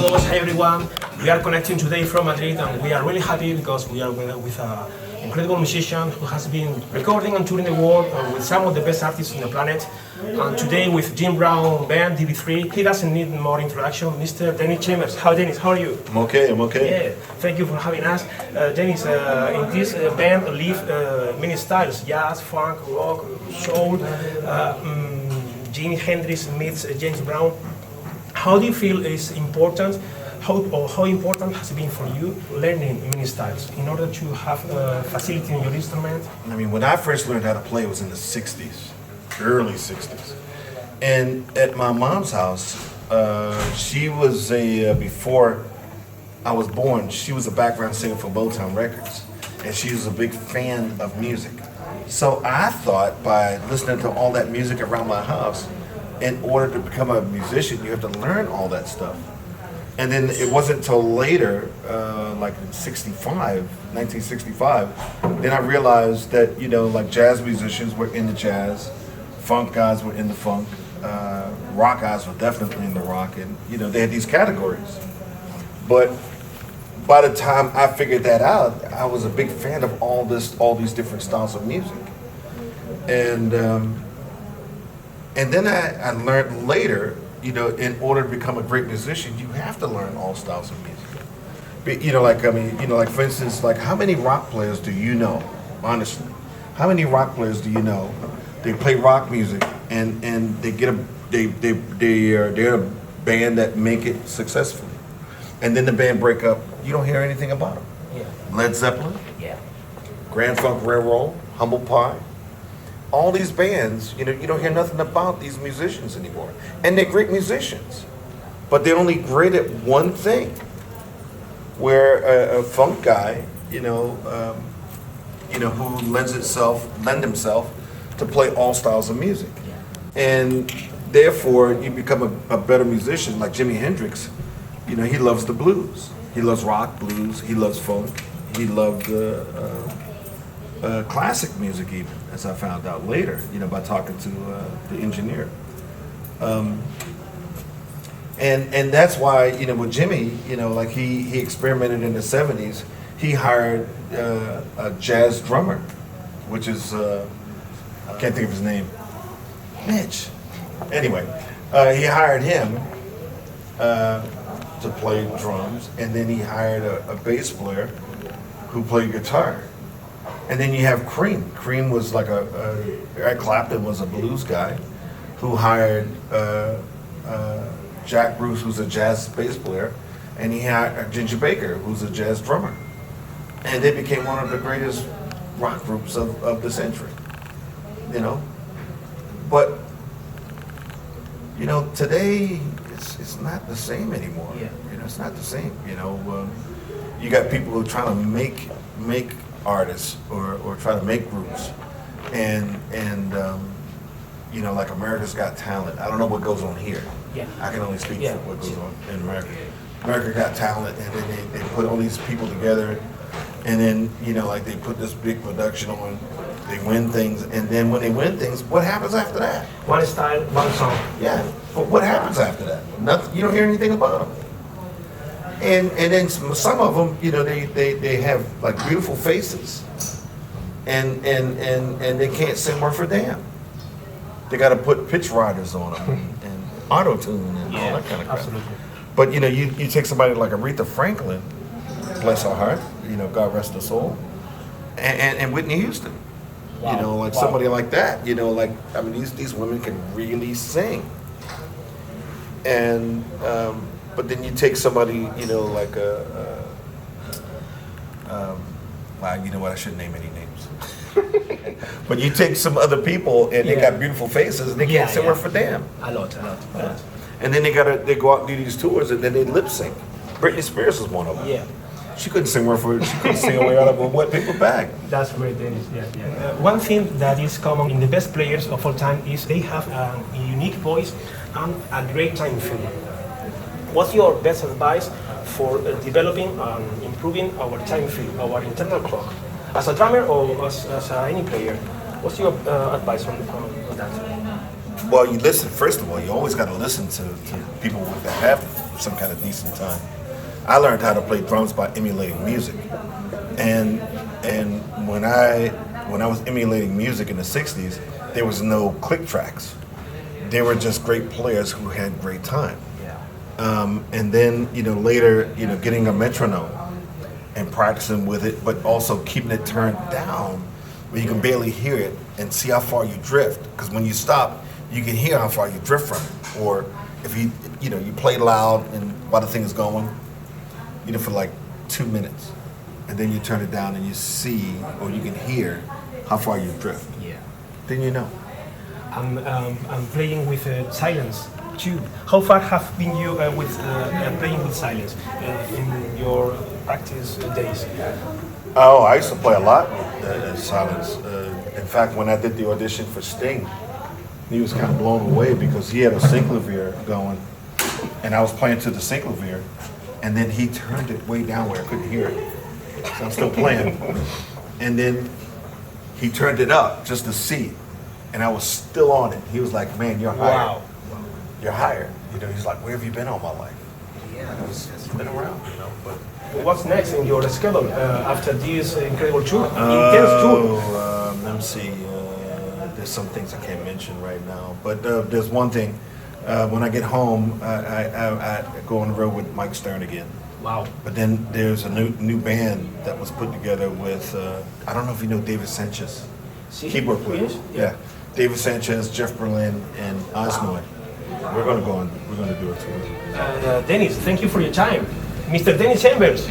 todos. Hi everyone. We are connecting today from Madrid, and we are really happy because we are with an incredible musician who has been recording and touring the world with some of the best artists on the planet. And today with Jim Brown band DBIII, he doesn't need more introduction. Mr. Dennis Chambers. How Dennis? How are you? I'm okay. Yeah. Thank you for having us, Dennis. In this band live many styles: jazz, funk, rock, soul. Jimi Hendrix meets James Brown. How do you feel is important, how important has it been for you learning many styles in order to have facility in your instrument? I mean, when I first learned how to play, it was in the 60s, early 60s. And at my mom's house, she was before I was born, she was a background singer for Motown Records. And she was a big fan of music. So I thought by listening to all that music around my house, in order to become a musician, you have to learn all that stuff. And then it wasn't until later, like in 1965, then I realized that, like jazz musicians were into jazz, funk guys were into funk, rock guys were definitely into rock, and, they had these categories. But by the time I figured that out, I was a big fan of all these different styles of music. And then I learned later, in order to become a great musician, you have to learn all styles of music. But, like for instance, like how many rock players do you know, honestly? How many rock players do you know? They play rock music and they get they're a band that make it successfully. And then the band break up, you don't hear anything about them. Yeah. Led Zeppelin, Yeah. Grand Funk Railroad, Humble Pie. All these bands, you don't hear nothing about these musicians anymore. And they're great musicians. But they're only great at one thing. Where a funk guy, who lend himself to play all styles of music. And therefore you become a better musician, like Jimi Hendrix. He loves the blues. He loves rock, blues, he loves funk, he loved classic music even, as I found out later, by talking to the engineer. And that's why, with Jimmy, like he experimented in the 70s. He hired a jazz drummer, which is, I can't think of his name, Mitch. Anyway, he hired him to play drums, and then he hired a bass player who played guitar. And then you have Cream. Cream was like Eric Clapton was a blues guy who hired Jack Bruce, who's a jazz bass player, and he hired Ginger Baker, who's a jazz drummer. And they became one of the greatest rock groups of the century, But, today, it's not the same anymore. Yeah. It's not the same, You got people who are trying to make artists or try to make groups, and like America's Got Talent. I don't know what goes on here. Yeah. I can only speak for what goes on in America. America Got Talent, and then they put all these people together, and then like they put this big production on. They win things, and then when they win things, what happens after that? One style, one song. Yeah, but what happens after that? Nothing. You don't hear anything about them. And then some of them, they have like beautiful faces, and they can't sing worth a damn. They got to put pitch riders on them and auto tune and all that kind of crap. Absolutely. But you take somebody like Aretha Franklin, bless her heart, God rest her soul, and Whitney Houston. Wow. Somebody like that. These women can really sing. And but then you take somebody, like I shouldn't name any names. But you take some other people and they got beautiful faces and they can't sing worth a damn. A lot. And then they go out and do these tours and then they lip sync. Britney Spears is one of them. Yeah. She couldn't sing worth for it. She couldn't sing her way out of a wet paper bag. That's great, Dennis. Yeah. One thing that is common in the best players of all time is they have a unique voice and a great time feeling. What's your best advice for developing and improving our time feel, our internal clock? As a drummer or as any player, what's your advice on that? Well, you listen. First of all, you always got to listen to people that have some kind of decent time. I learned how to play drums by emulating music, and when I was emulating music in the '60s, there was no click tracks. They were just great players who had great time. And then later getting a metronome and practicing with it, but also keeping it turned down where you can barely hear it and see how far you drift. Because when you stop, you can hear how far you drift from it. Or if you play loud and while the thing is going, for like 2 minutes, and then you turn it down and you see or you can hear how far you drift. Yeah. Then you know. I'm playing with silence too. How far have been you with playing with silence in your practice days? Oh, I used to play a lot with silence. In fact, when I did the audition for Sting, he was kind of blown away because he had a synclavier going, and I was playing to the synclavier, and then he turned it way down where I couldn't hear it. So I'm still playing, and then he turned it up just to see, and I was still on it. He was like, "Man, you're hired. Wow. You're hired." He's like, "Where have you been all my life?" Yeah. It's been around, But what's next in your schedule after this incredible tour? Intense tour. Let me see. There's some things I can't mention right now, but there's one thing. When I get home, I go on the road with Mike Stern again. Wow. But then there's a new band that was put together with I don't know if you know David Sanchez, keyboard player. Yes? Yeah, David Sanchez, Jeff Berlin, and Osnoy. We're going to do a tour. Dennis, thank you for your time. Mr. Dennis Chambers.